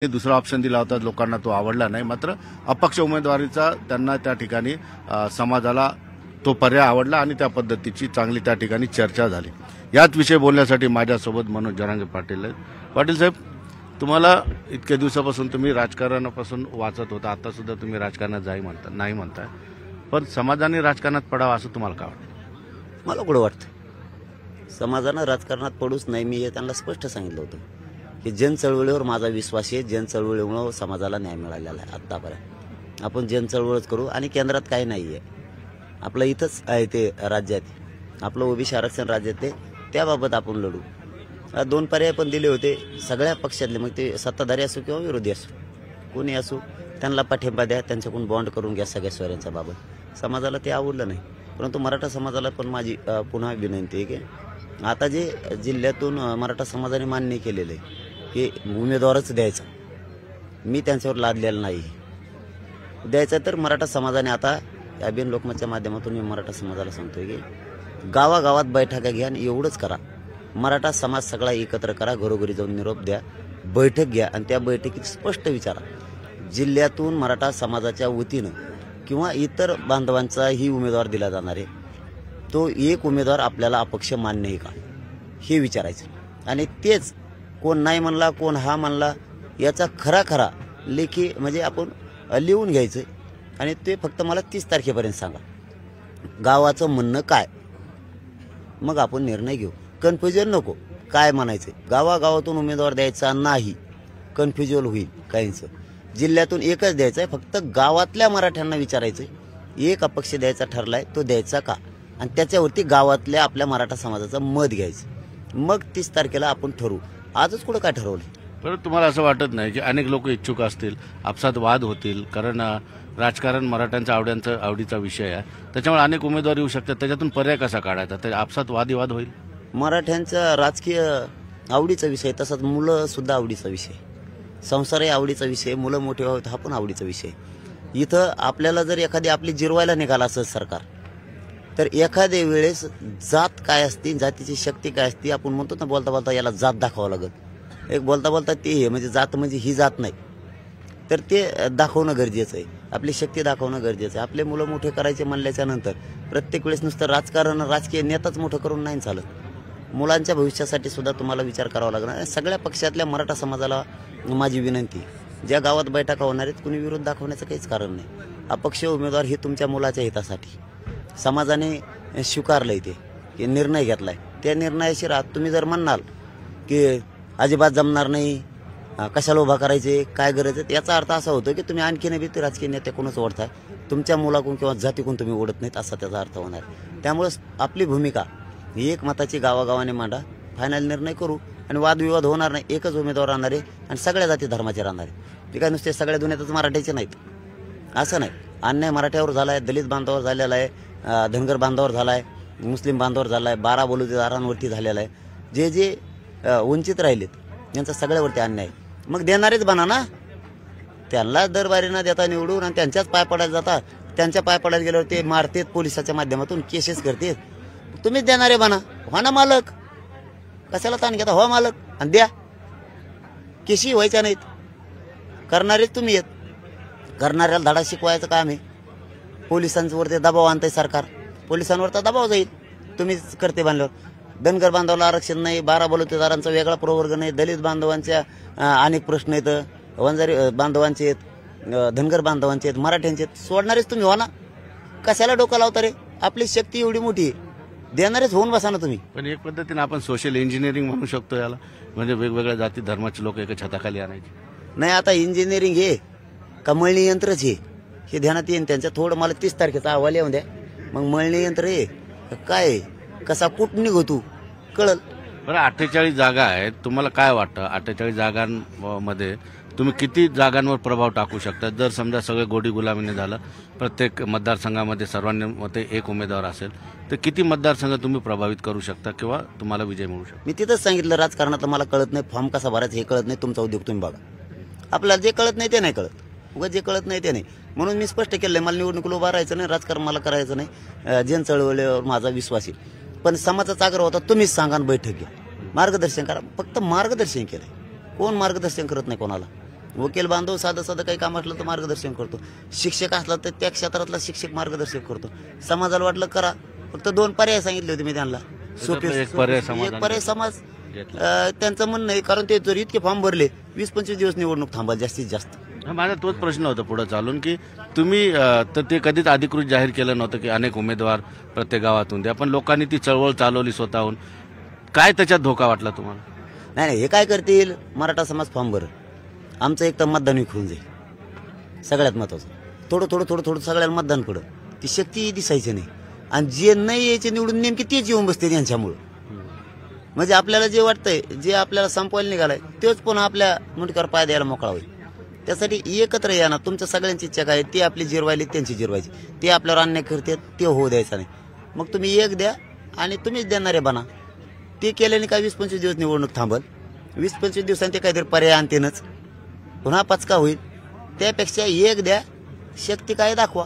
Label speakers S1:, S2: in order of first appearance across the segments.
S1: दुसरा ऑप्शन दिला होता, लोकांना तो आवडला नाही. मात्र अपक्ष उमेदवारीचा त्यांना त्या ठिकाणी समाजाला तो पर्याय आवडला आणि त्या पद्धतीची चांगली त्या ठिकाणी चर्चा झाली. याच विषय बोलण्यासाठी माझ्यासोबत मनोज जरांगे पाटील आहेत. पाटील साहेब, तुम्हाला इतक्या दिवसापासून तुम्ही राजकारणापासून वाचत होता, आता सुद्धा तुम्ही राजकारणात नाही म्हणताय, पण समाजाने राजकारणात पडावं असं तुम्हाला काय वाटतं?
S2: मला कुठं वाटतं समाजानं राजकारणात पडूच नाही. मी हे त्यांना स्पष्ट सांगितलं होतं की जनचळवळीवर माझा विश्वास आहे. जनचळवळीमुळे समाजाला न्याय मिळालेला आहे. आत्तापर्यंत आपण जनचळवळच करू आणि केंद्रात काही नाही आहे. आपलं इथंच आहे ते राज्यात, आपलं ओबीसी आरक्षण राज्यात आहे, त्याबाबत आपण लढू. दोन पर्याय पण दिले होते सगळ्या पक्षातले, मग ते सत्ताधारी असो किंवा विरोधी असो, कोणी असो, त्यांना पाठिंबा द्या, त्यांच्याकडून बॉन्ड करून घ्या सगळ्या सोयऱ्यांच्या बाबत. समाजाला ते आवडलं नाही, परंतु मराठा समाजाला पण माझी पुन्हा विनंती आहे की आता जे जिल्ह्यातून मराठा समाजाने मान्य केलेलं आहे की उमेदवारच द्यायचा, मी त्यांच्यावर लादलेलं नाही, द्यायचं तर मराठा समाजाने आता अभियान लोकमतच्या माध्यमातून मी मराठा समाजाला सांगतोय की गावागावात बैठका घ्या आणि एवढंच करा. मराठा समाज सगळा एकत्र करा, घरोघरी जाऊन निरोप द्या, बैठक घ्या आणि त्या बैठकीत स्पष्ट विचारा जिल्ह्यातून मराठा समाजाच्या वतीनं किंवा इतर बांधवांचाही उमेदवार दिला जाणार आहे, तो एक उमेदवार आपल्याला अपक्ष मान्य आहे का हे विचारायचं. आणि तेच कोण नाही म्हणला, कोण हा म्हणला, याचा खरा लेखी म्हणजे आपण लिहून घ्यायचं आणि ते फक्त मला 30 तारखेपर्यंत सांगा गावाचं म्हणणं काय, मग आपण निर्णय घेऊ. कन्फ्युजन नको, काय म्हणायचं, गावागावातून उमेदवार द्यायचा नाही, कन्फ्युजन होईल काहींचं. जिल्ह्यातून एकच द्यायचं आहे, फक्त गावातल्या मराठ्यांना विचारायचं एक अपक्ष द्यायचा ठरलाय, तो द्यायचा का, आणि त्याच्यावरती गावातल्या आपल्या मराठा समाजाचं मत घ्यायचं. मग 30 तारखेला आपण ठरवू. आजच कुठं काय ठरवलं?
S1: परंतु तुम्हाला असं वाटत नाही की अनेक लोक इच्छुक असतील, आपसात वाद होतील, कारण राजकारण मराठ्यांचा आवडीचा विषय आहे, त्याच्यामुळे अनेक उमेदवार येऊ शकतात, त्याच्यातून पर्याय कसा काढायचा, तर आपसात वादिवाद होईल.
S2: मराठ्यांचा राजकीय आवडीचा विषय, तसंच मुलं सुद्धा आवडीचा विषय, संसारही आवडीचा विषय, मुलं मोठे व्हावेत हा पण आवडीचा विषय. इथं आपल्याला जर एखादी आपली जिरवायला निघाला असं सरकार, तर एखाद्या वेळेस जात काय असते, जातीची शक्ती काय असते, आपण म्हणतो ना बोलता बोलता याला जात दाखवावं लागत, एक बोलता बोलता ते हे म्हणजे जात म्हणजे ही जात नाही, तर ते दाखवणं गरजेचं आहे, आपली शक्ती दाखवणं गरजेचं आहे. आपले मुलं मोठे करायचे म्हणल्याच्या नंतर प्रत्येक वेळेस नुसतं राजकारण, राजकीय नेताच मोठं करून नाही चालत. मुलांच्या भविष्यासाठी सुद्धा तुम्हाला विचार करावा लागणार. सगळ्या पक्षातल्या मराठा समाजाला माझी विनंती, ज्या गावात बैठका होणार आहेत कुणी विरोध दाखवण्याचं काहीच कारण नाही. अपक्ष उमेदवार हे तुमच्या मुलाच्या हितासाठी समाजाने स्वीकारलंय, ते की निर्णय घेतलाय, त्या निर्णयाशी राहत तुम्ही जर म्हणाल की अजिबात जमणार नाही, कशाला उभा करायचे, काय करायचं, याचा अर्थ असा होतो की तुम्ही आणखीन बी ते राजकीय नेते कोणच ओढताय, तुमच्या मुलाकडून किंवा जातीकडून तुम्ही ओढत नाहीत, असा त्याचा अर्थ होणार. त्यामुळे आपली भूमिका ही एक मताची गावागावाने मांडा, फायनल निर्णय करू आणि वादविवाद होणार नाही. एकच उमेदवार राहणार आहे आणि सगळ्या जाती धर्माचे राहणार आहे. ते काय नुसते सगळ्या दुनियातच मराठ्याचे नाहीत असं नाही. अन्याय मराठ्यावर झाला आहे, दलित बांधवावर झालेला आहे, धनगर बांधवावर झाला आहे, मुस्लिम बांधवावर झाला आहे, 12 बलुतेदारांवरती झालेला आहे. जे जे वंचित राहिलेत यांचा सगळ्यावरती अन्याय. मग देणारेच बना ना, त्यांना दरबारीनं देता निवडून आणि त्यांच्याच पाय पडायला जातात. त्यांच्या पाय पडायला गेल्यावर ते मारतेत, पोलिसाच्या माध्यमातून केसेस करतेत. तुम्हीच देणारे बना, हो ना मालक, कशाला ताण घेता, हो मालक आणि द्या. केशी व्हायच्या नाहीत, करणारेच तुम्ही येत. करणाऱ्याला धडा शिकवायचं काम आहे. पोलिसांवरती दबाव आणतंय सरकार, पोलिसांवर तर दबाव जाईल तुम्हीच करते बांधल्यावर. धनगर बांधवाला आरक्षण नाही, 12 बलुतेदारांचा वेगळा प्रवर्ग नाही, दलित बांधवांच्या अनेक प्रश्न आहेत, वंजारी बांधवांचे आहेत, धनगर बांधवांचे आहेत, मराठ्यांचे आहेत. सोडणारेच तुम्ही हो ना, कशाला डोकं लावता रे? आपली शक्ती एवढी मोठी आहे, देणारेच होऊन बसा ना तुम्ही.
S1: पण एक पद्धतीने आपण सोशल इंजिनिअरिंग म्हणू शकतो याला, म्हणजे वेगवेगळ्या जाती धर्माचे लोक एका छताखाली आणायचे.
S2: नाही, आता इंजिनिअरिंग हे का मळणी यंत्रच हे ध्यानात येईन त्यांच्या. थोडं मला 30 तारखेचा अहवाल येऊन द्या, मग मळणी यंत्र हे काय, कसा कुठ निघो तू कळल.
S1: बरं, 48 जागा आहेत, तुम्हाला काय वाटतं 48 जागांमध्ये तुम्ही किती जागांवर प्रभाव टाकू शकता? जर समजा सगळे गोडी गुलामीने झालं, प्रत्येक मतदारसंघामध्ये सर्वांनी मते एक उमेदवार असेल, तर किती मतदारसंघ तुम्ही प्रभावित करू शकता किंवा तुम्हाला विजय मिळू शकतो?
S2: मी तिथंच सांगितलं, राजकारणात मला कळत नाही, फॉर्म कसा भरायचा हे कळत नाही, तुमचा उद्योग तुम्ही बघा. आपल्याला जे कळत नाही ते नाही कळत, उगा जे कळत नाही ते नाही. म्हणून मी स्पष्ट केलंय, मला निवडणुकीला उभा राहायचं नाही, राजकारण मला करायचं नाही. जन चळवळीवर माझा विश्वास आहे, पण समाजाचा आग्रह होता तुम्हीच सांगा, बैठक घ्या, मार्गदर्शन करा. फक्त मार्गदर्शन केलंय, कोण मार्गदर्शन करत नाही कोणाला. वकील बांधव साधं साधं काही काम असलं तर मार्गदर्शन करतो. शिक्षक असला तर त्या क्षेत्रातला शिक्षक मार्गदर्शन करतो. समाजाला वाटलं करा, फक्त 2 पर्याय सांगितले होते मी त्यांना.
S1: एक पर्याय समाधान
S2: एक पर्याय समाज त्यांचं म्हणणं आहे, कारण ते जर इतके फॉर्म भरले 20-25 दिवस निवडणूक थांबाल जास्तीत जास्त.
S1: माझा तोच प्रश्न होता पुढे चालून की तुम्ही तर ते कधीच अधिकृत जाहीर केलं नव्हतं की अनेक उमेदवार प्रत्येक गावातून द्या, पण लोकांनी ती चळवळ चालवली स्वतःहून. काय त्याच्यात धोका वाटला तुम्हाला?
S2: नाही, हे काय करतील, मराठा समाज फॉर्म भर, आमचं एक तर मतदान विखरून जाईल. सगळ्यात महत्वाचं थोडं सगळ्याला मतदान पडं, ती शक्ती दिसायची नाही. आणि जे नाही यायचे निवडून नेमके तेच येऊन बसते त्यांच्यामुळं. म्हणजे आपल्याला जे वाटतंय, जे आपल्याला संपवायला निघालाय तेच पुन्हा आपल्या मुंडक्यावर पाय द्यायला मोकळा होईल. त्यासाठी एकत्र या ना. तुमच्या सगळ्यांची इच्छा काय, ती आपली जिरवायली त्यांची जिरवायची, ते आपल्यावर अन्याय करतात ते होऊ द्यायचा नाही. मग तुम्ही एक द्या आणि तुम्हीच देणारे बना. ते केल्याने काय 20-25 दिवस निवडणूक थांबल, 20-25 दिवसांनी ते काहीतरी पर्याय आणतेनच, पुन्हा पचका होईल. त्यापेक्षा एक द्या, शक्ती काय दाखवा.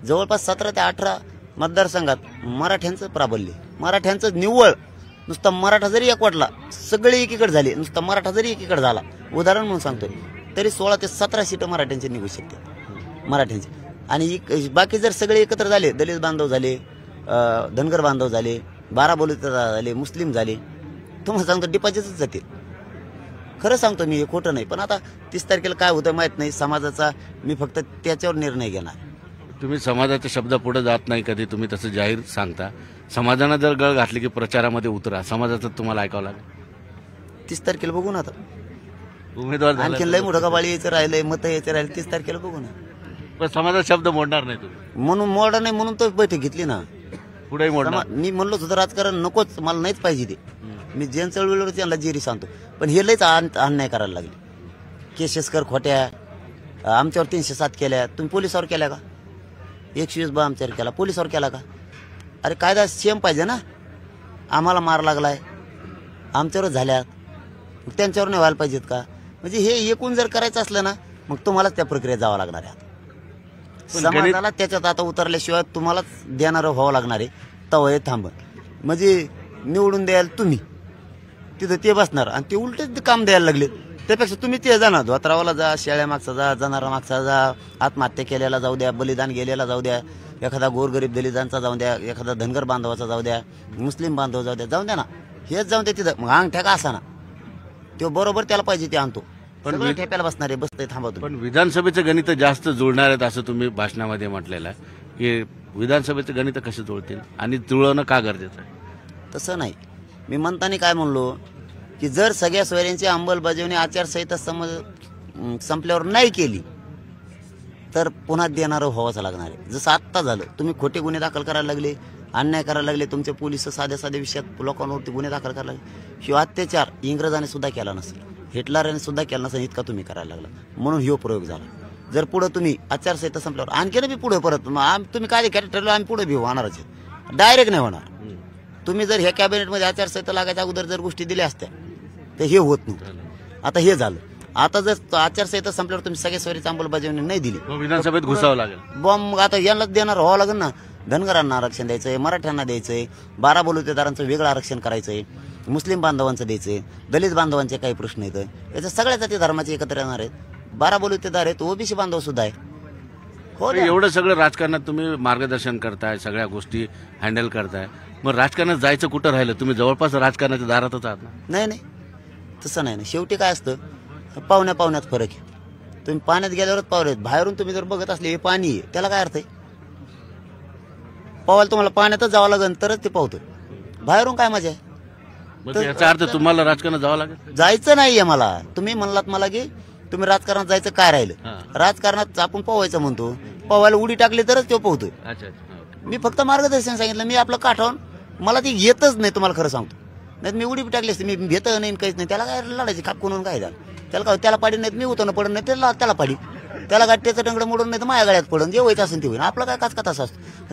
S2: जवळपास 17 ते 18 मतदारसंघात मराठ्यांचं प्राबल्य, मराठ्यांचं निव्वळ. नुसता मराठा जरी एकवटला, सगळे एकीकडे झाले, नुसता मराठा जरी एकीकडे झाला, उदाहरण म्हणून सांगतोय, तरी 16 ते 17 सीटं मराठ्यांचे निघू शकते मराठ्यांचे. आणि बाकी जर सगळे एकत्र झाले, दलित बांधव झाले, धनगर बांधव झाले, 12 बलुते झाले, मुस्लिम झाले, तुम्हाला सांगतो डिपॉझिटच जातील. खरं सांगतो मी, हे खोटं नाही. पण आता 30 तारखेला काय होतं माहित नाही समाजाचा, मी फक्त त्याच्यावर निर्णय घेणार.
S1: तुम्ही समाजाचा शब्द पुढे जात नाही कधी, तुम्ही तसं जाहीर सांगता. समाजानं जर गळ घातली की प्रचारामध्ये उतरा, समाजाचं तुम्हाला ऐकावं लागेल.
S2: 30 तारखेला बघू ना. आता
S1: उमेदवार
S2: आणखीन लय मोठं कबाळी यायचं राहिलंय, मतं यायचं राहिलं, 30 तारखेला बघू ना.
S1: पण समाजाचा शब्द मोडणार नाही तुम्ही,
S2: म्हणून मोडा नाही म्हणून तर बैठक घेतली ना.
S1: पुढेही मोडणार.
S2: मी म्हणलो होतं राजकारण नकोच, मला नाहीच पाहिजे ते. मी जैन चळवळीवर त्यांना जेरी सांगतो, पण हे लयच अन्याय करायला लागले. केसेस कर खोट्या, आमच्यावर 307 केल्या, तुम्ही पोलिसावर केल्या का? 120 आमच्यावर केला, पोलिसावर केला का? अरे कायदा सेम पाहिजे ना. आम्हाला मार लागलाय, आमच्यावर झाल्यात, त्यांच्यावर नाही व्हायला पाहिजेत का? म्हणजे हे एकूण जर करायचं असलं ना, मग तुम्हालाच त्या प्रक्रियेत जावं लागणार आहे. समाजाला त्याच्यात आता उतरल्याशिवाय तुम्हालाच देणारं व्हावं लागणार आहे. तव हे थांबन म्हणजे निवडून द्यायला तुम्ही तिथं ते बसणार आणि ते उलट काम द्यायला लागले. त्यापेक्षा तुम्ही ते जा ना, धोत्रावाला जा, शेळ्या मागचा जा, जनारा मागचा जा, आत्महत्या केलेला जाऊ द्या, बलिदान गेलेला जाऊ द्या, एखादा गोरगरीब दलितांचा जाऊ द्या, एखादा धनगर बांधवाचा जाऊ द्या, मुस्लिम बांधव जाऊ द्या ना. हेच जाऊन द्या तिथं. मग अंगठ्या का असा ना, तो बरोबर त्याला पाहिजे ते आणतो. पण ठेप्याला बसणार आहे, बसतंय थांबा.
S1: पण विधानसभेचं गणित जास्त जुळणार आहेत असं तुम्ही भाषणामध्ये म्हटलेलं आहे की विधानसभेचं गणित कसे जुळतील आणि जुळवणं का गरजेचं आहे?
S2: तसं नाही. मी म्हणताना काय म्हणलो की जर सगळ्या सोयऱ्यांची अंमलबजावणी आचारसंहिता संपल्यावर नाही केली तर पुन्हा देणारं व्हावंच लागणार आहे. जसं आत्ता झालं, तुम्ही खोटे गुन्हे दाखल करायला लागले, अन्याय करायला लागले, तुमचे पोलिस साध्या विषयात लोकांवरती गुन्हे दाखल करायला लागले. शिवाय अत्याचार इंग्रजाने सुद्धा केला नसेल, हिटलरने सुद्धा केला नसेल, इतका तुम्ही करायला लागला, म्हणून ह्यो प्रयोग झाला. जर पुढे तुम्ही आचारसंहिता संपल्यावर आणखीन बी पुढे परत तुम्ही काय ठरलं, आम्ही पुढे बी होणारच आहे, डायरेक्ट नाही होणार. तुम्ही जर ह्या कॅबिनेटमध्ये आचारसंहिता लागायच्या अगोदर जर गोष्टी दिल्या असत्या तर हे होत नव्हतं. आता हे झालं. आता जर आचारसंहिता संपल्यावर तुम्ही सगळ्या सोयरीची अंमलबजावणी नाही दिली,
S1: विधानसभेत घुसावं लागेल.
S2: बॉम्ब आता यांनाच देणार व्हावं लागेल ना. धनगरांना आरक्षण द्यायचंय, मराठ्यांना द्यायचंय, 12 बलुतेदारांचं वेगळं आरक्षण करायचंय, मुस्लिम बांधवांचं द्यायचंय, दलित बांधवांचे काही प्रश्न येतं, याच्या सगळ्या जाती धर्माचे एकत्र येणार आहेत. 12 बलुतेदार आहेत, ओबीसी बांधव सुद्धा आहे. हो,
S1: एवढं सगळं राजकारणात तुम्ही मार्गदर्शन करताय, सगळ्या गोष्टी हँडल करताय, मग राजकारणात जायचं कुठं राहिलं? तुम्ही जवळपास राजकारणाच्या दारातच आहात ना.
S2: नाही तसं नाही ना. शेवटी काय असतं, पाहुण्यात फरक आहे. तुम्ही पाण्यात गेल्यावरच पावले, बाहेरून तुम्ही जर बघत असले हे पाणी आहे, त्याला काय अर्थ आहे? पावायला तुम्हाला पाण्यातच जावं लागेल तरच ते पावतोय, बाहेरून काय मजा आहे?
S1: मग याचा अर्थ तुम्हाला राजकारणात जावं लागेल?
S2: जायचं नाहीये मला. तुम्ही म्हणलात मला की तुम्ही राजकारणात जायचं काय राहिलं? राजकारणात आपण पोहायचं म्हणतो, पोहायला उडी टाकली तरच तो पोहतोय. मी फक्त मार्गदर्शन सांगितलं. मी आपलं काठावून मला ती येतच नाही, तुम्हाला खरं सांगतो. नाही मी उडी टाकली असते, मी घेत नाही काहीच नाही. त्याला काय लढायची खाप कोणून काय झालं? त्याला पाडी नाही, मी उतरणं पडत नाही, त्याला पाडी, त्याला गाठ्याचं डंगडं मोडून नाही तर माझ्या गाड्यात पडून जे व्हायचं असेल ते होईल. आपलं काय काच का तसं असतं.